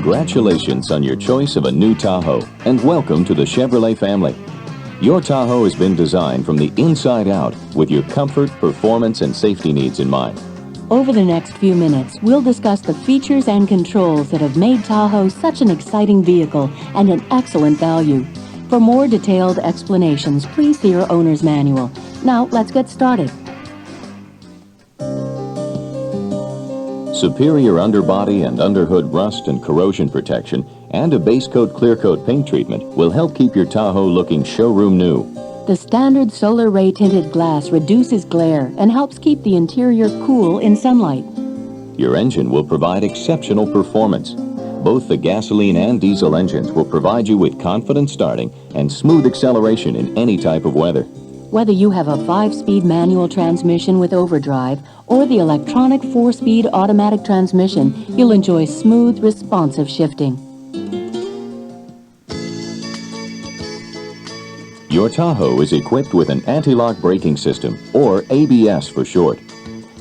Congratulations on your choice of a new Tahoe, and welcome to the Chevrolet family. Your Tahoe has been designed from the inside out with your comfort, performance, and safety needs in mind. Over the next few minutes, we'll discuss the features and controls that have made Tahoe such an exciting vehicle and an excellent value. For more detailed explanations, please see your owner's manual. Now, let's get started. Superior underbody and underhood rust and corrosion protection and a base coat clear coat paint treatment will help keep your Tahoe looking showroom new. The standard solar ray tinted glass reduces glare and helps keep the interior cool in sunlight. Your engine will provide exceptional performance. Both the gasoline and diesel engines will provide you with confident starting and smooth acceleration in any type of weather. Whether you have a 5-speed manual transmission with overdrive or the electronic 4-speed automatic transmission, you'll enjoy smooth, responsive shifting. Your Tahoe is equipped with an anti-lock braking system, or ABS for short.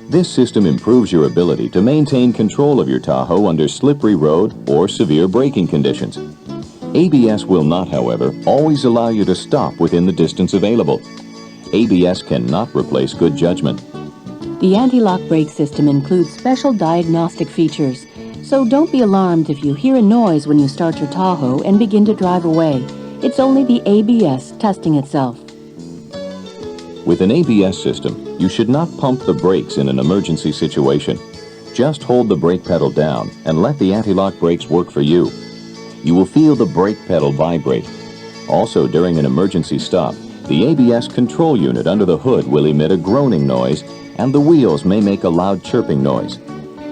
This system improves your ability to maintain control of your Tahoe under slippery road or severe braking conditions. ABS will not, however, always allow you to stop within the distance available. ABS cannot replace good judgment. The anti-lock brake system includes special diagnostic features, so don't be alarmed if you hear a noise when you start your Tahoe and begin to drive away. It's only the ABS testing itself. With an ABS system, you should not pump the brakes in an emergency situation. Just hold the brake pedal down and let the anti-lock brakes work for you. You will feel the brake pedal vibrate. Also, during an emergency stop, the ABS control unit under the hood will emit a groaning noise, and the wheels may make a loud chirping noise.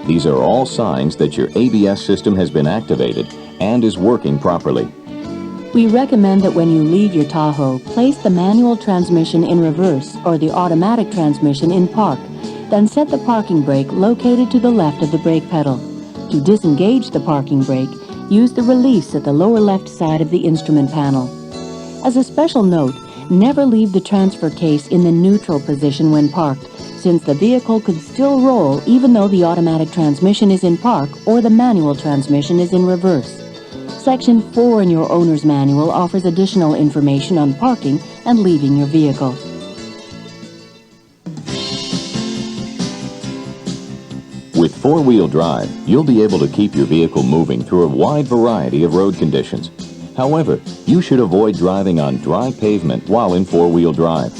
These are all signs that your ABS system has been activated and is working properly. We recommend that when you leave your Tahoe, place the manual transmission in reverse or the automatic transmission in park, then set the parking brake located to the left of the brake pedal. To disengage the parking brake, use the release at the lower left side of the instrument panel. As a special note, never leave the transfer case in the neutral position when parked, since the vehicle could still roll even though the automatic transmission is in park or the manual transmission is in reverse. Section 4 in your owner's manual offers additional information on parking and leaving your vehicle. With four-wheel drive, you'll be able to keep your vehicle moving through a wide variety of road conditions. However, you should avoid driving on dry pavement while in four-wheel drive.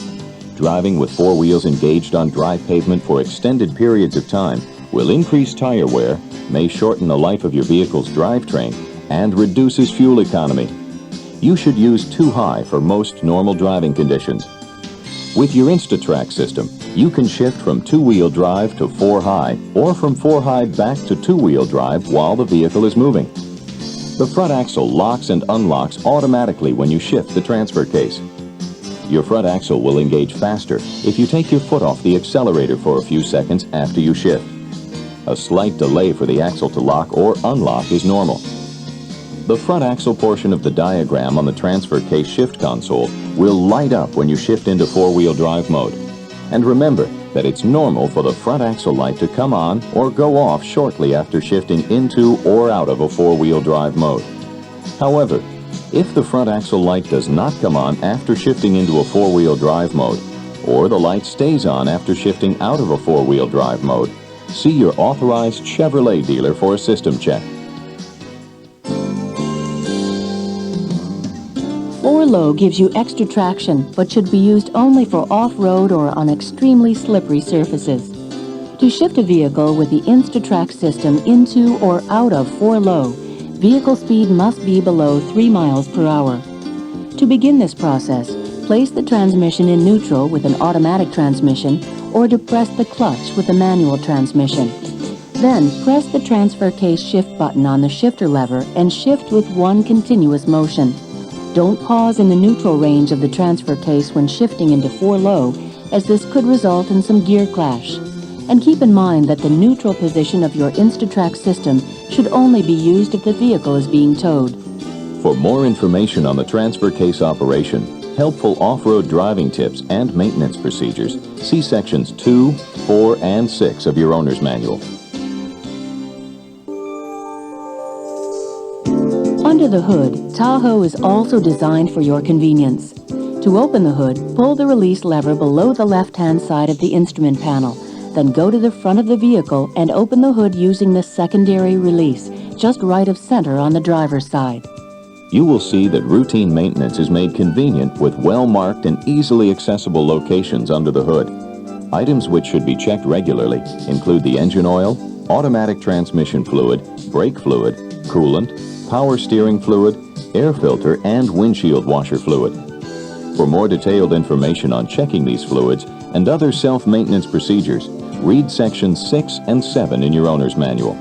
Driving with four wheels engaged on dry pavement for extended periods of time will increase tire wear, may shorten the life of your vehicle's drivetrain, and reduces fuel economy. You should use 2 high for most normal driving conditions. With your InstaTrack system, you can shift from 2-wheel drive to 4 high or from 4 high back to 2-wheel drive while the vehicle is moving. The front axle locks and unlocks automatically when you shift the transfer case. Your front axle will engage faster if you take your foot off the accelerator for a few seconds after you shift. A slight delay for the axle to lock or unlock is normal. The front axle portion of the diagram on the transfer case shift console will light up when you shift into four-wheel drive mode. And remember that it's normal for the front axle light to come on or go off shortly after shifting into or out of a four-wheel drive mode. However, if the front axle light does not come on after shifting into a four-wheel drive mode, or the light stays on after shifting out of a four-wheel drive mode, see your authorized Chevrolet dealer for a system check. 4-low gives you extra traction, but should be used only for off-road or on extremely slippery surfaces. To shift a vehicle with the InstaTrack system into or out of 4-low, vehicle speed must be below 3 miles per hour. To begin this process, place the transmission in neutral with an automatic transmission or depress the clutch with a manual transmission. Then press the transfer case shift button on the shifter lever and shift with one continuous motion. Don't pause in the neutral range of the transfer case when shifting into 4-low, as this could result in some gear clash. And keep in mind that the neutral position of your InstaTrack system should only be used if the vehicle is being towed. For more information on the transfer case operation, helpful off-road driving tips, and maintenance procedures, see sections 2, 4, and 6 of your owner's manual. Under the hood, Tahoe is also designed for your convenience. To open the hood, pull the release lever below the left-hand side of the instrument panel. Then go to the front of the vehicle and open the hood using the secondary release, just right of center on the driver's side. You will see that routine maintenance is made convenient with well-marked and easily accessible locations under the hood. Items which should be checked regularly include the engine oil, automatic transmission fluid, brake fluid, coolant, power steering fluid, air filter, and windshield washer fluid. For more detailed information on checking these fluids and other self-maintenance procedures, read sections 6 and 7 in your owner's manual.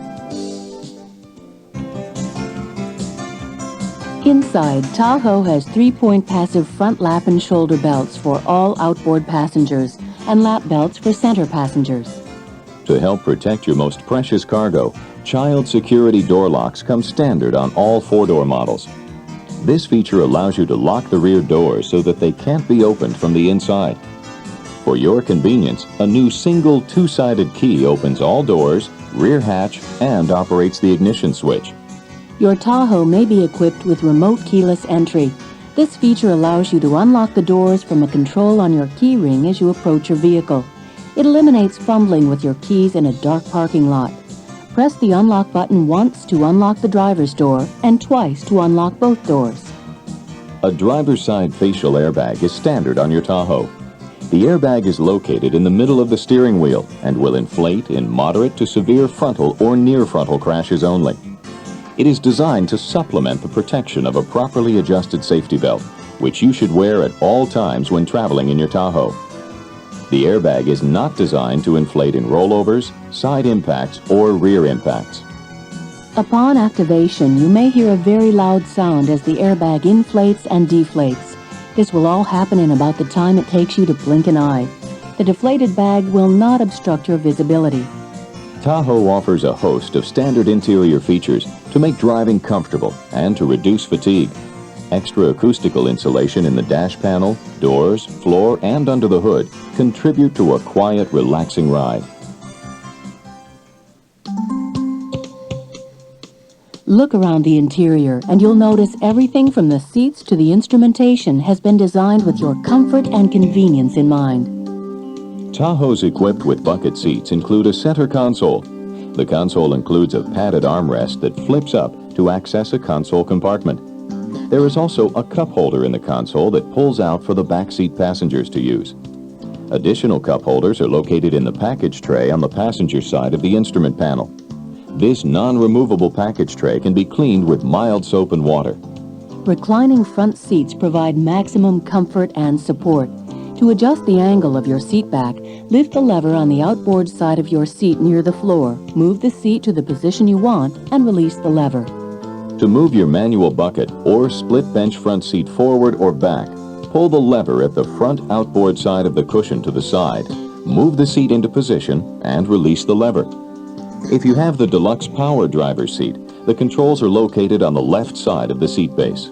Inside, Tahoe has 3-point passive front lap and shoulder belts for all outboard passengers and lap belts for center passengers. To help protect your most precious cargo, child security door locks come standard on all 4-door models. This feature allows you to lock the rear doors so that they can't be opened from the inside. For your convenience, a new single 2-sided key opens all doors, rear hatch, and operates the ignition switch. Your Tahoe may be equipped with remote keyless entry. This feature allows you to unlock the doors from a control on your key ring as you approach your vehicle. It eliminates fumbling with your keys in a dark parking lot. Press the unlock button once to unlock the driver's door and twice to unlock both doors. A driver's side facial airbag is standard on your Tahoe. The airbag is located in the middle of the steering wheel and will inflate in moderate to severe frontal or near frontal crashes only. It is designed to supplement the protection of a properly adjusted safety belt, which you should wear at all times when traveling in your Tahoe. The airbag is not designed to inflate in rollovers, side impacts, or rear impacts. Upon activation, you may hear a very loud sound as the airbag inflates and deflates. This will all happen in about the time it takes you to blink an eye. The deflated bag will not obstruct your visibility. Tahoe offers a host of standard interior features to make driving comfortable and to reduce fatigue. Extra acoustical insulation in the dash panel, doors, floor, and under the hood contribute to a quiet, relaxing ride. Look around the interior and you'll notice everything from the seats to the instrumentation has been designed with your comfort and convenience in mind. Tahoes equipped with bucket seats include a center console. The console includes a padded armrest that flips up to access a console compartment. There is also a cup holder in the console that pulls out for the backseat passengers to use. Additional cup holders are located in the package tray on the passenger side of the instrument panel. This non-removable package tray can be cleaned with mild soap and water. Reclining front seats provide maximum comfort and support. To adjust the angle of your seat back, lift the lever on the outboard side of your seat near the floor, move the seat to the position you want, and release the lever. To move your manual bucket or split bench front seat forward or back, pull the lever at the front outboard side of the cushion to the side, move the seat into position, and release the lever. If you have the deluxe power driver's seat, the controls are located on the left side of the seat base.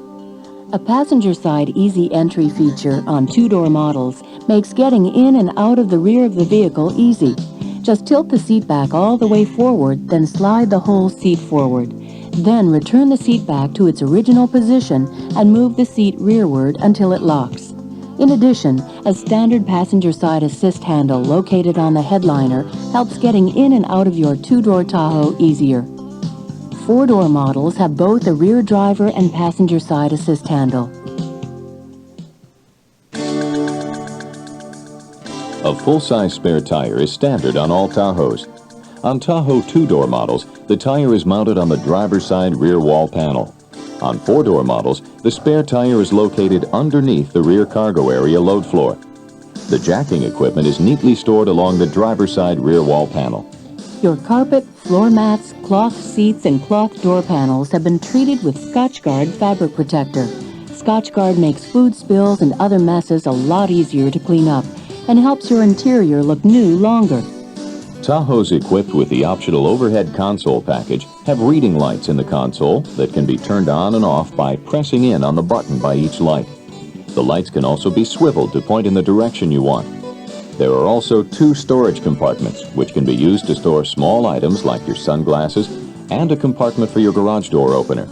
A passenger side easy entry feature on 2-door models makes getting in and out of the rear of the vehicle easy. Just tilt the seat back all the way forward, then slide the whole seat forward. Then return the seat back to its original position and move the seat rearward until it locks. In addition, a standard passenger side assist handle located on the headliner helps getting in and out of your 2-door Tahoe easier. 4-door models have both a rear driver and passenger side assist handle. A full-size spare tire is standard on all Tahoes. On Tahoe 2-door models, the tire is mounted on the driver's side rear wall panel. On 4-door models, the spare tire is located underneath the rear cargo area load floor. The jacking equipment is neatly stored along the driver's side rear wall panel. Your carpet, floor mats, cloth seats, and cloth door panels have been treated with Scotchgard fabric protector. Scotchgard makes food spills and other messes a lot easier to clean up and helps your interior look new longer. Tahoes equipped with the optional overhead console package have reading lights in the console that can be turned on and off by pressing in on the button by each light. The lights can also be swiveled to point in the direction you want. There are also 2 storage compartments, which can be used to store small items like your sunglasses and a compartment for your garage door opener.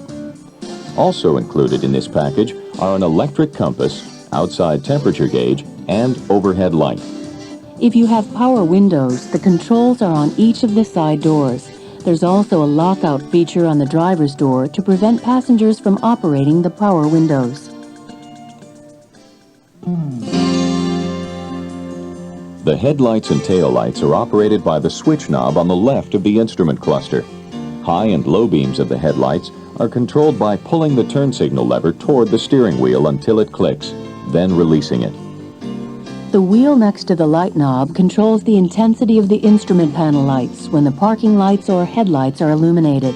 Also included in this package are an electric compass, outside temperature gauge, and overhead light. If you have power windows, the controls are on each of the side doors. There's also a lockout feature on the driver's door to prevent passengers from operating the power windows. The headlights and taillights are operated by the switch knob on the left of the instrument cluster. High and low beams of the headlights are controlled by pulling the turn signal lever toward the steering wheel until it clicks, then releasing it. The wheel next to the light knob controls the intensity of the instrument panel lights when the parking lights or headlights are illuminated.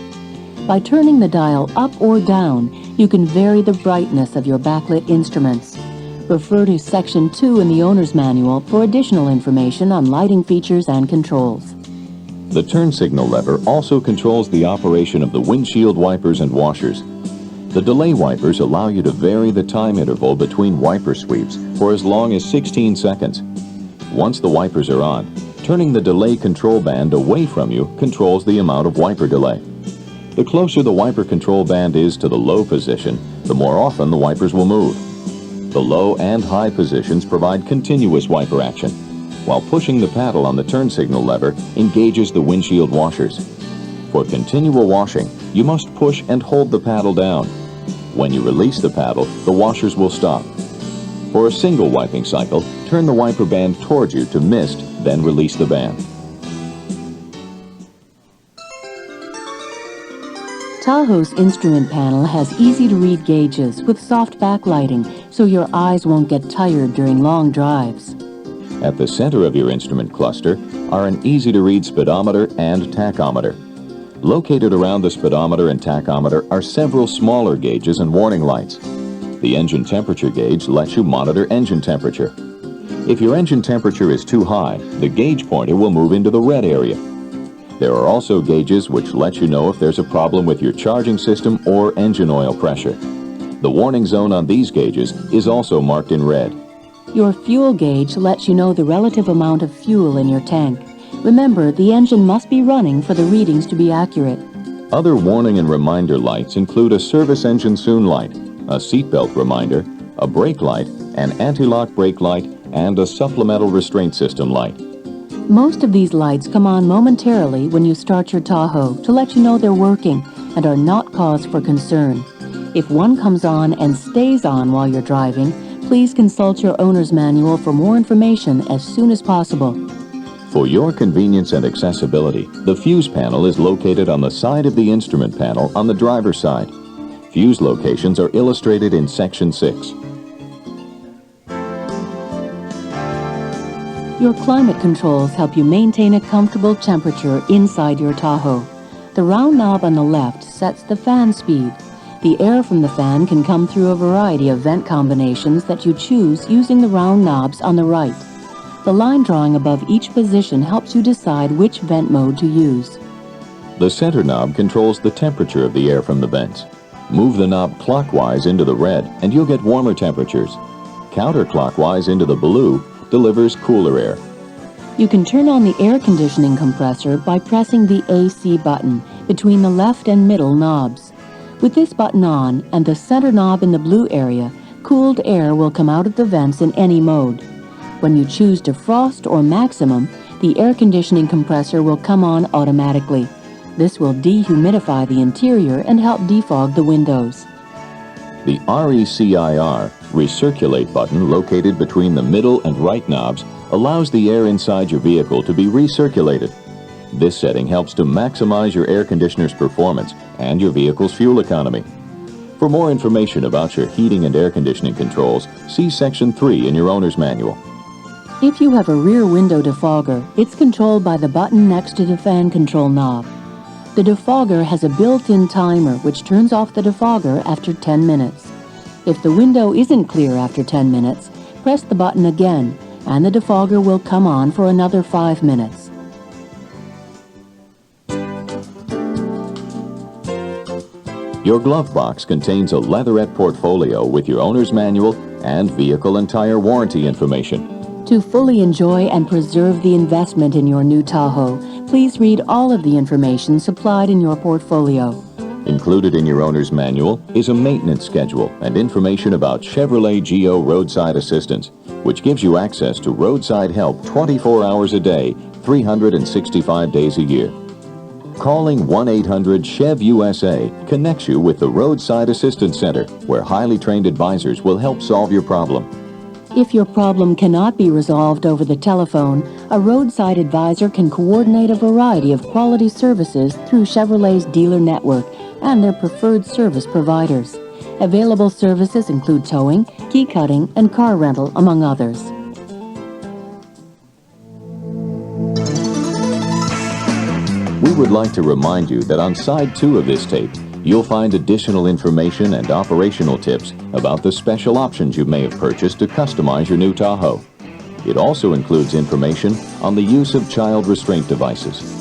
By turning the dial up or down, you can vary the brightness of your backlit instruments. Refer to Section 2 in the owner's manual for additional information on lighting features and controls. The turn signal lever also controls the operation of the windshield wipers and washers. The delay wipers allow you to vary the time interval between wiper sweeps for as long as 16 seconds. Once the wipers are on, turning the delay control band away from you controls the amount of wiper delay. The closer the wiper control band is to the low position, the more often the wipers will move. The low and high positions provide continuous wiper action, while pushing the paddle on the turn signal lever engages the windshield washers. For continual washing, you must push and hold the paddle down. When you release the paddle, the washers will stop. For a single wiping cycle, turn the wiper band towards you to mist, then release the band. Tahoe's instrument panel has easy-to-read gauges with soft backlighting, so your eyes won't get tired during long drives. At the center of your instrument cluster are an easy-to-read speedometer and tachometer. Located around the speedometer and tachometer are several smaller gauges and warning lights. The engine temperature gauge lets you monitor engine temperature. If your engine temperature is too high, the gauge pointer will move into the red area. There are also gauges which let you know if there's a problem with your charging system or engine oil pressure. The warning zone on these gauges is also marked in red. Your fuel gauge lets you know the relative amount of fuel in your tank. Remember, the engine must be running for the readings to be accurate. Other warning and reminder lights include a service engine soon light, a seatbelt reminder, a brake light, an anti-lock brake light, and a supplemental restraint system light. Most of these lights come on momentarily when you start your Tahoe to let you know they're working and are not cause for concern. If one comes on and stays on while you're driving, please consult your owner's manual for more information as soon as possible. For your convenience and accessibility, the fuse panel is located on the side of the instrument panel on the driver's side. Fuse locations are illustrated in Section 6. Your climate controls help you maintain a comfortable temperature inside your Tahoe. The round knob on the left sets the fan speed. The air from the fan can come through a variety of vent combinations that you choose using the round knobs on the right. The line drawing above each position helps you decide which vent mode to use. The center knob controls the temperature of the air from the vents. Move the knob clockwise into the red and you'll get warmer temperatures. Counterclockwise into the blue delivers cooler air. You can turn on the air conditioning compressor by pressing the AC button between the left and middle knobs. With this button on and the center knob in the blue area, cooled air will come out of the vents in any mode. When you choose defrost or maximum, the air conditioning compressor will come on automatically. This will dehumidify the interior and help defog the windows. The RECIR, Recirculate button located between the middle and right knobs allows the air inside your vehicle to be recirculated. This setting helps to maximize your air conditioner's performance and your vehicle's fuel economy. For more information about your heating and air conditioning controls, see Section 3 in your owner's manual. If you have a rear window defogger, it's controlled by the button next to the fan control knob. The defogger has a built-in timer which turns off the defogger after 10 minutes. If the window isn't clear after 10 minutes, press the button again and the defogger will come on for another 5 minutes. Your glove box contains a leatherette portfolio with your owner's manual and vehicle and tire warranty information. To fully enjoy and preserve the investment in your new Tahoe, please read all of the information supplied in your portfolio. Included in your owner's manual is a maintenance schedule and information about Chevrolet Geo Roadside Assistance, which gives you access to roadside help 24 hours a day, 365 days a year. Calling 1-800-CHEV-USA connects you with the Roadside Assistance Center, where highly trained advisors will help solve your problem. If your problem cannot be resolved over the telephone, a roadside advisor can coordinate a variety of quality services through Chevrolet's dealer network and their preferred service providers. Available services include towing, key cutting, and car rental, among others. We would like to remind you that on side 2 of this tape, you'll find additional information and operational tips about the special options you may have purchased to customize your new Tahoe. It also includes information on the use of child restraint devices.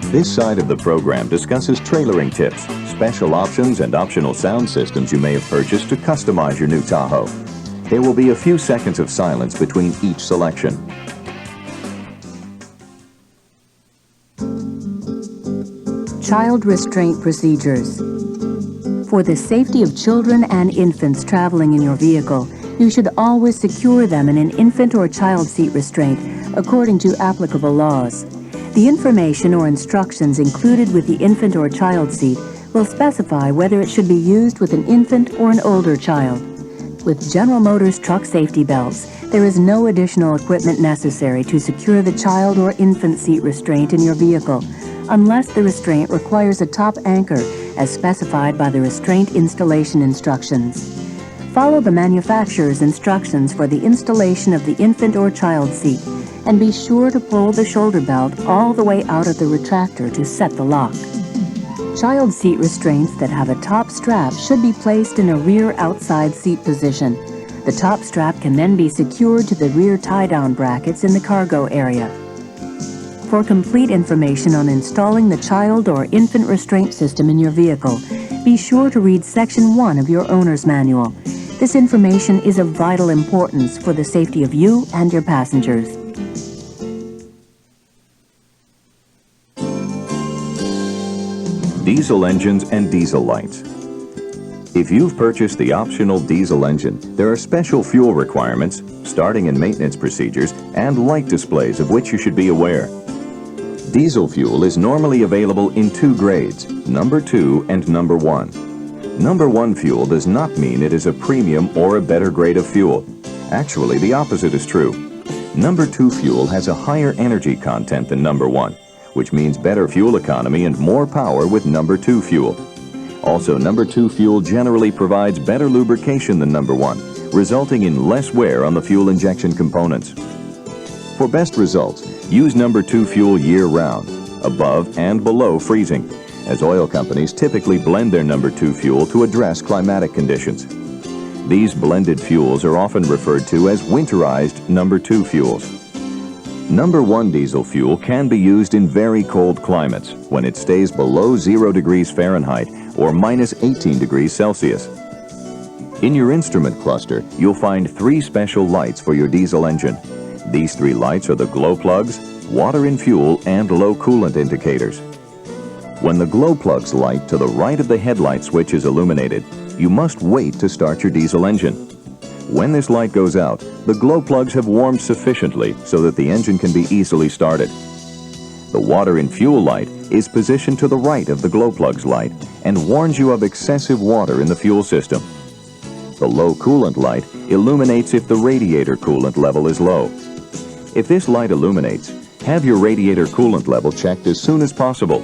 This side of the program discusses trailering tips, special options, and optional sound systems you may have purchased to customize your new Tahoe. There will be a few seconds of silence between each selection. Child restraint procedures. For the safety of children and infants traveling in your vehicle, you should always secure them in an infant or child seat restraint according to applicable laws. The information or instructions included with the infant or child seat will specify whether it should be used with an infant or an older child. With General Motors truck safety belts, there is no additional equipment necessary to secure the child or infant seat restraint in your vehicle, unless the restraint requires a top anchor as specified by the restraint installation instructions. Follow the manufacturer's instructions for the installation of the infant or child seat, and be sure to pull the shoulder belt all the way out of the retractor to set the lock. Child seat restraints that have a top strap should be placed in a rear outside seat position. The top strap can then be secured to the rear tie-down brackets in the cargo area. For complete information on installing the child or infant restraint system in your vehicle, be sure to read Section 1 of your owner's manual. This information is of vital importance for the safety of you and your passengers. Diesel engines and diesel lights. If you've purchased the optional diesel engine, there are special fuel requirements, starting and maintenance procedures, and light displays of which you should be aware. Diesel fuel is normally available in 2 grades, number 2 and number 1. Number 1 fuel does not mean it is a premium or a better grade of fuel. Actually, the opposite is true. Number 2 fuel has a higher energy content than number 1, which means better fuel economy and more power with number 2 fuel. Also, number 2 fuel generally provides better lubrication than number 1, resulting in less wear on the fuel injection components. For best results, use number 2 fuel year-round, above and below freezing, as oil companies typically blend their number 2 fuel to address climatic conditions. These blended fuels are often referred to as winterized number 2 fuels. Number 1 diesel fuel can be used in very cold climates when it stays below 0 degrees Fahrenheit or minus 18 degrees Celsius. In your instrument cluster, you'll find 3 special lights for your diesel engine. These 3 lights are the glow plugs, water in fuel, and low coolant indicators. When the glow plug's light to the right of the headlight switch is illuminated, you must wait to start your diesel engine. When this light goes out, the glow plugs have warmed sufficiently so that the engine can be easily started. The water in fuel light is positioned to the right of the glow plug's light and warns you of excessive water in the fuel system. The low coolant light illuminates if the radiator coolant level is low. If this light illuminates, have your radiator coolant level checked as soon as possible.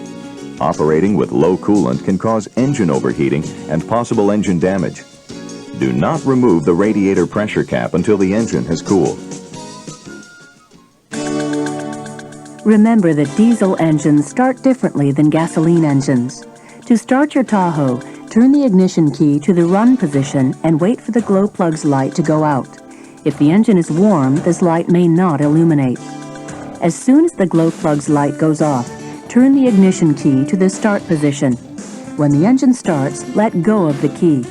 Operating with low coolant can cause engine overheating and possible engine damage. Do not remove the radiator pressure cap until the engine has cooled. Remember that diesel engines start differently than gasoline engines. To start your Tahoe, turn the ignition key to the run position and wait for the glow plug's light to go out. If the engine is warm, this light may not illuminate. As soon as the glow plug's light goes off, turn the ignition key to the start position. When the engine starts, let go of the key.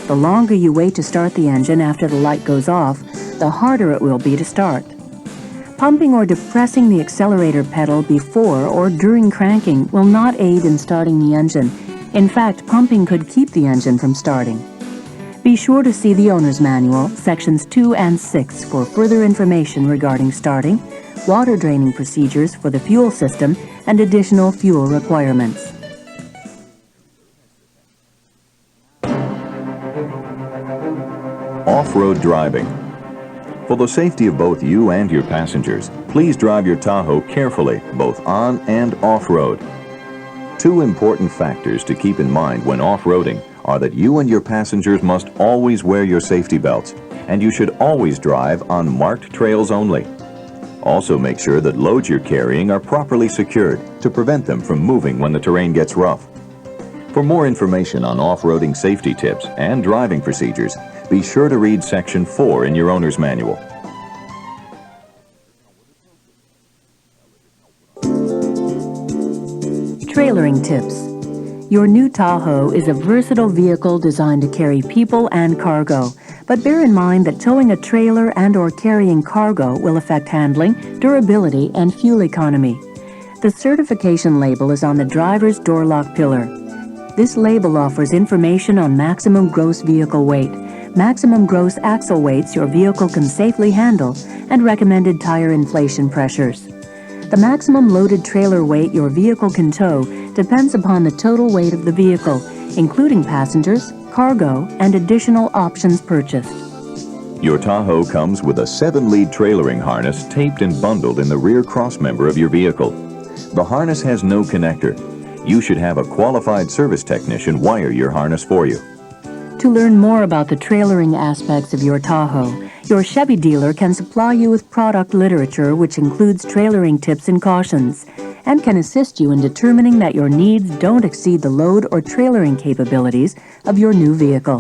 The longer you wait to start the engine after the light goes off, the harder it will be to start. Pumping or depressing the accelerator pedal before or during cranking will not aid in starting the engine. In fact, pumping could keep the engine from starting. Be sure to see the owner's manual, sections 2 and 6, for further information regarding starting, water draining procedures for the fuel system, and additional fuel requirements. Off-road driving. For the safety of both you and your passengers, please drive your Tahoe carefully, both on and off-road. Two important factors to keep in mind when off-roading are that you and your passengers must always wear your safety belts, and you should always drive on marked trails only. Also make sure that loads you're carrying are properly secured to prevent them from moving when the terrain gets rough. For more information on off-roading safety tips and driving procedures, be sure to read Section 4 in your owner's manual. Trailering tips. Your new Tahoe is a versatile vehicle designed to carry people and cargo, but bear in mind that towing a trailer and/or carrying cargo will affect handling, durability, and fuel economy. The certification label is on the driver's door lock pillar. This label offers information on maximum gross vehicle weight, maximum gross axle weights your vehicle can safely handle, and recommended tire inflation pressures. The maximum loaded trailer weight your vehicle can tow depends upon the total weight of the vehicle, including passengers, cargo, and additional options purchased. Your Tahoe comes with a 7-lead trailering harness taped and bundled in the rear crossmember of your vehicle. The harness has no connector. You should have a qualified service technician wire your harness for you. To learn more about the trailering aspects of your Tahoe, your Chevy dealer can supply you with product literature which includes trailering tips and cautions, and can assist you in determining that your needs don't exceed the load or trailering capabilities of your new vehicle.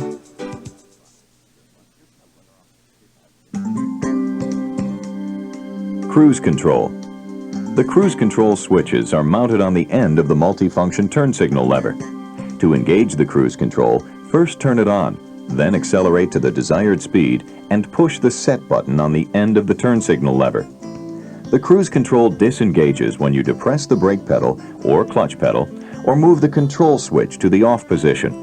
Cruise control. The cruise control switches are mounted on the end of the multifunction turn signal lever. To engage the cruise control, first turn it on, then accelerate to the desired speed and push the set button on the end of the turn signal lever. The cruise control disengages when you depress the brake pedal or clutch pedal or move the control switch to the off position.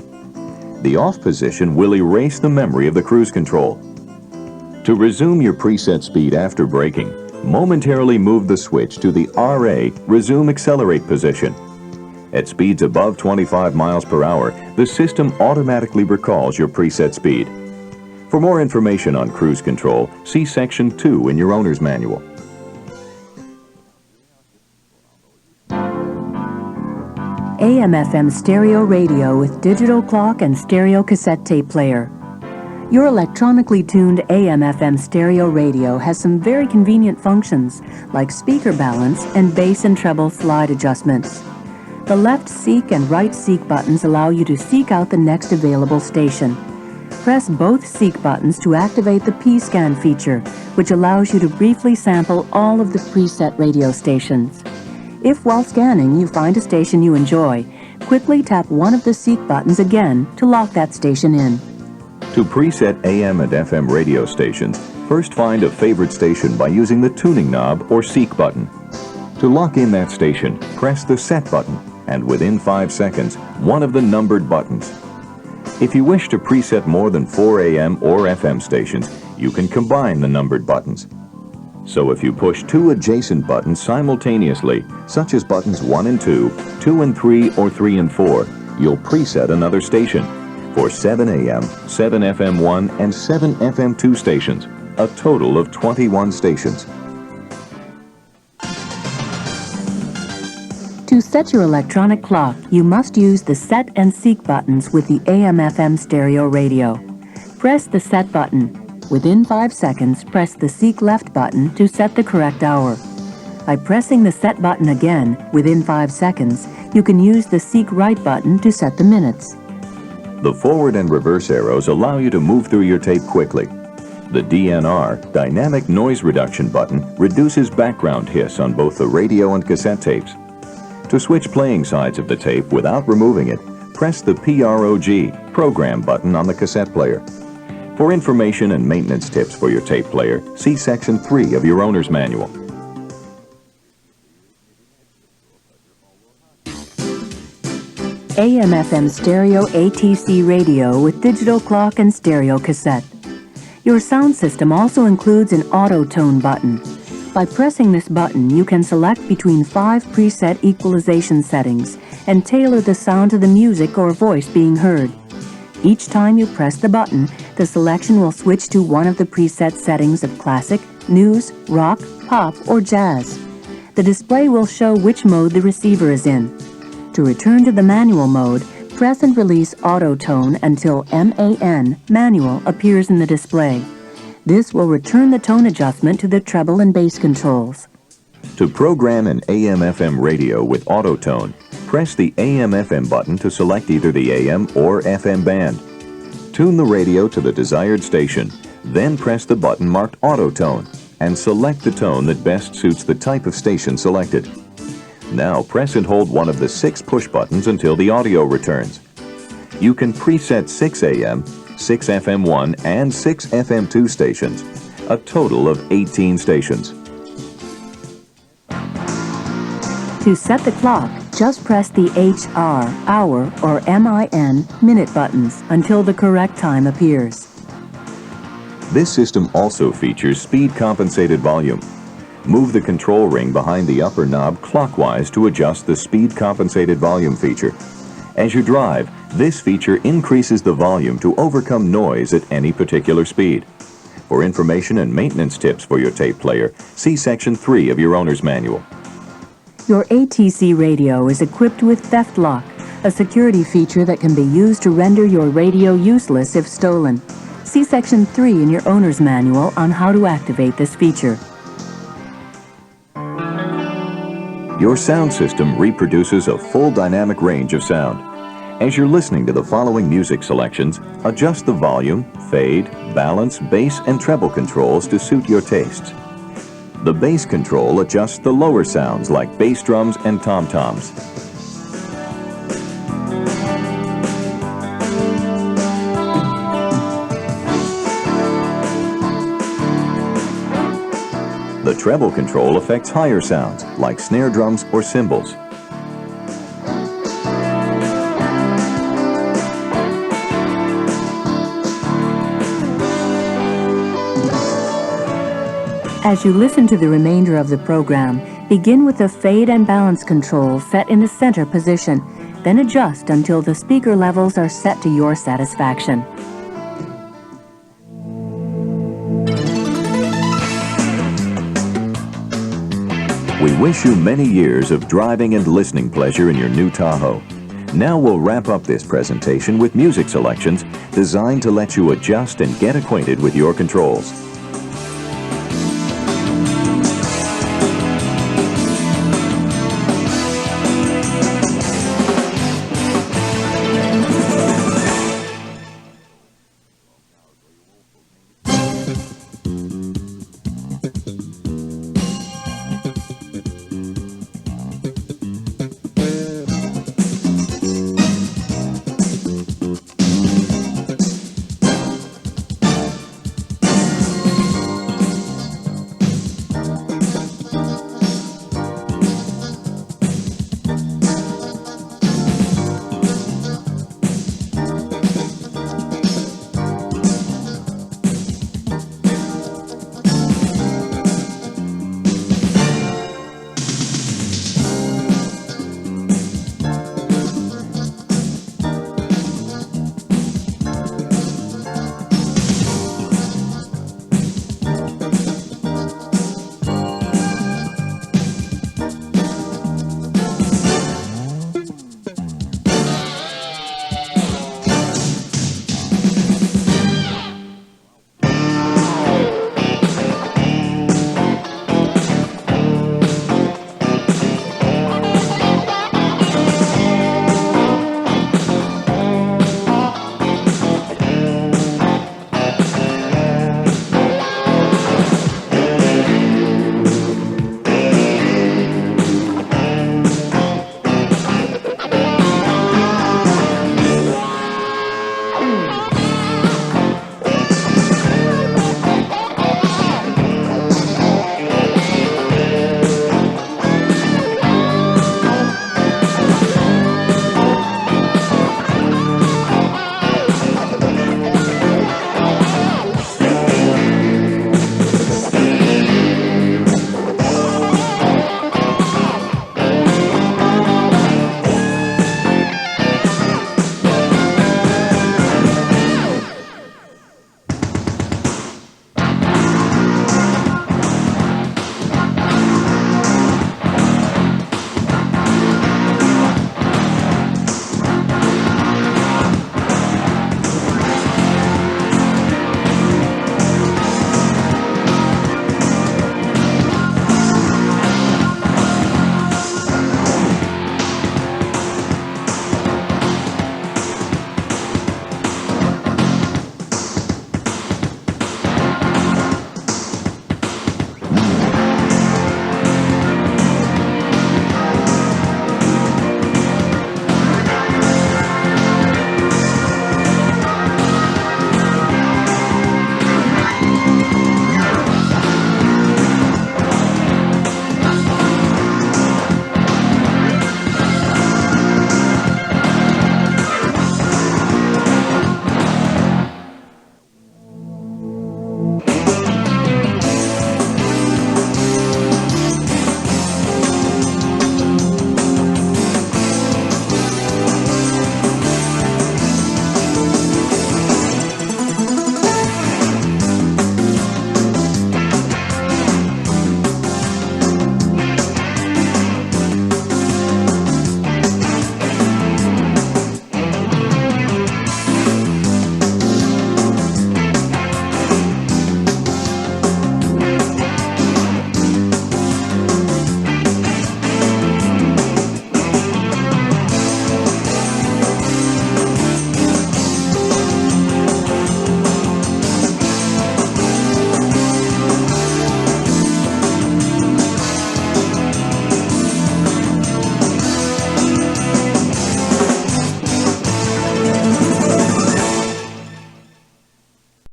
The off position will erase the memory of the cruise control. To resume your preset speed after braking, momentarily move the switch to the RA Resume Accelerate position. At speeds above 25 miles per hour, the system automatically recalls your preset speed. For more information on cruise control, see Section 2 in your owner's manual. AM/FM stereo radio with digital clock and stereo cassette tape player. Your electronically tuned AM/FM stereo radio has some very convenient functions like speaker balance and bass and treble slide adjustments. The left seek and right seek buttons allow you to seek out the next available station. Press both seek buttons to activate the P-Scan feature, which allows you to briefly sample all of the preset radio stations. If while scanning you find a station you enjoy, quickly tap one of the seek buttons again to lock that station in. To preset AM and FM radio stations, first find a favorite station by using the tuning knob or seek button. To lock in that station, press the set button, and within 5 seconds, one of the numbered buttons. If you wish to preset more than 4 AM or FM stations, you can combine the numbered buttons. So if you push 2 adjacent buttons simultaneously, such as buttons 1 and 2, 2 and 3, or 3 and 4, you'll preset another station for 7 AM, 7 FM1, and 7 FM2 stations, a total of 21 stations. To set your electronic clock, you must use the set and seek buttons with the AM/FM stereo radio. Press the set button. Within 5 seconds, press the seek left button to set the correct hour. By pressing the set button again, within 5 seconds, you can use the seek right button to set the minutes. The forward and reverse arrows allow you to move through your tape quickly. The DNR, Dynamic Noise Reduction button, reduces background hiss on both the radio and cassette tapes. To switch playing sides of the tape without removing it, press the PROG, Program button on the cassette player. For information and maintenance tips for your tape player, see Section 3 of your owner's manual. AM/FM stereo ATC radio with digital clock and stereo cassette. Your sound system also includes an auto tone button. By pressing this button, you can select between 5 preset equalization settings and tailor the sound to the music or voice being heard. Each time you press the button, the selection will switch to one of the preset settings of classic, news, rock, pop, or jazz. The display will show which mode the receiver is in. To return to the manual mode, press and release auto tone until MAN, manual, appears in the display. This will return the tone adjustment to the treble and bass controls. To program an AM/FM radio with auto tone, press the AM/FM button to select either the AM or FM band. Tune the radio to the desired station, then press the button marked auto tone and select the tone that best suits the type of station selected. Now press and hold one of the 6 push buttons until the audio returns. You can preset 6 AM, 6 FM1, and 6 FM2 stations, a total of 18 stations. To set the clock, just press the HR, hour, or MIN, minute buttons until the correct time appears. This system also features speed compensated volume. Move the control ring behind the upper knob clockwise to adjust the speed compensated volume feature. As you drive, this feature increases the volume to overcome noise at any particular speed. For information and maintenance tips for your tape player, see Section 3 of your owner's manual. Your ATC radio is equipped with Theft Lock, a security feature that can be used to render your radio useless if stolen. See Section 3 in your owner's manual on how to activate this feature. Your sound system reproduces a full dynamic range of sound. As you're listening to the following music selections, adjust the volume, fade, balance, bass, and treble controls to suit your tastes. The bass control adjusts the lower sounds like bass drums and tom-toms. The treble control affects higher sounds, like snare drums or cymbals. As you listen to the remainder of the program, begin with the fade and balance control set in the center position, then adjust until the speaker levels are set to your satisfaction. We wish you many years of driving and listening pleasure in your new Tahoe. Now we'll wrap up this presentation with music selections designed to let you adjust and get acquainted with your controls.